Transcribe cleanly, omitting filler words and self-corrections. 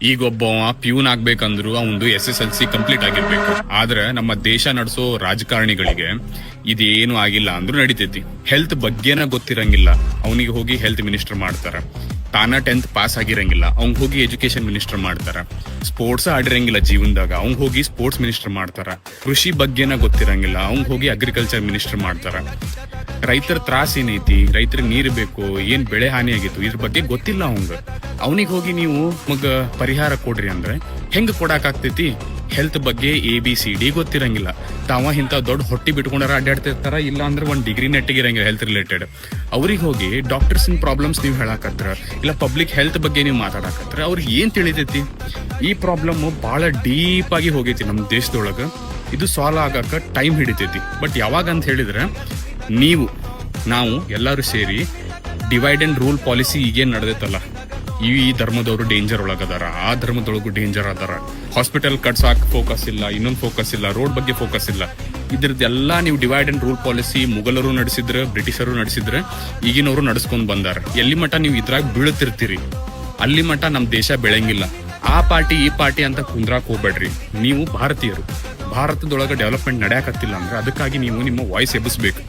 ಈಗ ಒಬ್ಬ ಪ್ಯೂನ್ ಆಗ್ಬೇಕಂದ್ರು ಅವಂದು SSLC ಕಂಪ್ಲೀಟ್ ಆಗಿರ್ಬೇಕು. ಆದ್ರೆ ನಮ್ಮ ದೇಶ ನಡೆಸೋ ರಾಜಕಾರಣಿಗಳಿಗೆ ಇದೇನು ಆಗಿಲ್ಲ ಅಂದ್ರೂ ನಡಿತೈತಿ. ಹೆಲ್ತ್ ಬಗ್ಗೆನ ಗೊತ್ತಿರಂಗಿಲ್ಲ, ಅವನಿಗೆ ಹೋಗಿ ಹೆಲ್ತ್ ಮಿನಿಸ್ಟರ್ ಮಾಡ್ತಾರ. ತಾನ 10th ಪಾಸ್ ಆಗಿರಂಗಿಲ್ಲ, ಅವ್ನ್ ಹೋಗಿ ಎಜುಕೇಶನ್ ಮಿನಿಸ್ಟರ್ ಮಾಡ್ತಾರ. ಸ್ಪೋರ್ಟ್ಸ್ ಆಡಿರಂಗಿಲ್ಲ ಜೀವನದಾಗ, ಅವ್ನ್ ಹೋಗಿ ಸ್ಪೋರ್ಟ್ಸ್ ಮಿನಿಸ್ಟರ್ ಮಾಡ್ತಾರ. ಕೃಷಿ ಬಗ್ಗೆನ ಗೊತ್ತಿರಂಗಿಲ್ಲ, ಅವ್ನ್ ಹೋಗಿ ಅಗ್ರಿಕಲ್ಚರ್ ಮಿನಿಸ್ಟರ್ ಮಾಡ್ತಾರ. ರೈತರ ತ್ರಾಸ ಏನೈತಿ, ರೈತರಿಗೆ ನೀರು ಬೇಕು, ಏನ್ ಬೆಳೆ ಹಾನಿ ಆಗಿತ್ತು ಇದ್ರ ಬಗ್ಗೆ ಗೊತ್ತಿಲ್ಲ ಅವಂಗ. ಅವನಿಗೆ ಹೋಗಿ ನೀವು ಮಗ ಪರಿಹಾರ ಕೊಡ್ರಿ ಅಂದ್ರೆ ಹೆಂಗ್ ಕೊಡಾಕಾಗ್ತೈತಿ? ಹೆಲ್ತ್ ಬಗ್ಗೆ ABCD ಗೊತ್ತಿರಂಗಿಲ್ಲ. ತಾವ ಇಂಥ ದೊಡ್ಡ ಹೊಟ್ಟಿ ಬಿಟ್ಕೊಂಡಾರ ಅಡ್ಡಾಡ್ತಿರ್ತಾರ, ಇಲ್ಲ ಅಂದ್ರೆ ಒಂದ್ ಡಿಗ್ರಿ ನೆಟ್ಟಿಗಿರಂಗಿಲ್ಲ ಹೆಲ್ತ್ ರಿಲೇಟೆಡ್. ಅವ್ರಿಗೆ ಹೋಗಿ ಡಾಕ್ಟರ್ಸ್ ಇನ್ ಪ್ರಾಬ್ಲಮ್ಸ್ ನೀವು ಹೇಳಾಕತ್ರ, ಇಲ್ಲ ಪಬ್ಲಿಕ್ ಹೆಲ್ತ್ ಬಗ್ಗೆ ನೀವು ಮಾತಾಡಕತ್ರ, ಅವ್ರಿಗೆ ಏನ್ ತಿಳಿತೈತಿ? ಈ ಪ್ರಾಬ್ಲಮ್ ಬಹಳ ಡೀಪ್ ಆಗಿ ಹೋಗೈತಿ ನಮ್ಮ ದೇಶದೊಳಗ. ಇದು ಸಾಲ್ವ್ ಆಗಾಕ ಟೈಮ್ ಹಿಡಿತೈತಿ. ಬಟ್ ಯಾವಾಗ ಅಂತ ಹೇಳಿದ್ರೆ ನಾವು ಎಲ್ಲರೂ ಸೇರಿ ಡಿವೈಡ್ ಅಂಡ್ ರೂಲ್ ಪಾಲಿಸಿ ಈಗೇನ್ ನಡೆದೈತಲ್ಲ, ಈ ಧರ್ಮದವರು ಡೇಂಜರ್ ಒಳಗದಾರ, ಆ ಧರ್ಮದೊಳಗೂ ಡೇಂಜರ್ ಅದಾರ, ಹಾಸ್ಪಿಟಲ್ ಕಟ್ಸಾಕ್ ಫೋಕಸ್ ಇಲ್ಲ, ಇನ್ನೊಂದು ಫೋಕಸ್ ಇಲ್ಲ, ರೋಡ್ ಬಗ್ಗೆ ಫೋಕಸ್ ಇಲ್ಲ, ಇದ್ರದ್ದೆಲ್ಲ ನೀವು ಡಿವೈಡ್ ಅಂಡ್ ರೂಲ್ ಪಾಲಿಸಿ ಮುಘಲರು ನಡೆಸಿದ್ರೆ, ಬ್ರಿಟಿಷರು ನಡೆಸಿದ್ರೆ, ಈಗಿನವರು ನಡೆಸ್ಕೊಂಡ್ ಬಂದಾರ. ಎಲ್ಲಿ ಮಠ ನೀವು ಇದ್ರಾಗ ಬೀಳುತ್ತಿರ್ತೀರಿ ಅಲ್ಲಿ ಮಠ ನಮ್ ದೇಶ ಬೆಳಂಗಿಲ್ಲ. ಆ ಪಾರ್ಟಿ ಈ ಪಾರ್ಟಿ ಅಂತ ಕುಂದ್ರಾಕ್ ಹೋಗ್ಬೇಡ್ರಿ. ನೀವು ಭಾರತೀಯರು, ಭಾರತದೊಳಗ ಡೆವಲಪ್ಮೆಂಟ್ ನಡೆಯಕತ್ತಿಲ್ಲ ಅಂದ್ರೆ ಅದಕ್ಕಾಗಿ ನೀವು ನಿಮ್ಮ ವಾಯ್ಸ್ ಎಬ್ಬಿಸ್ಬೇಕು.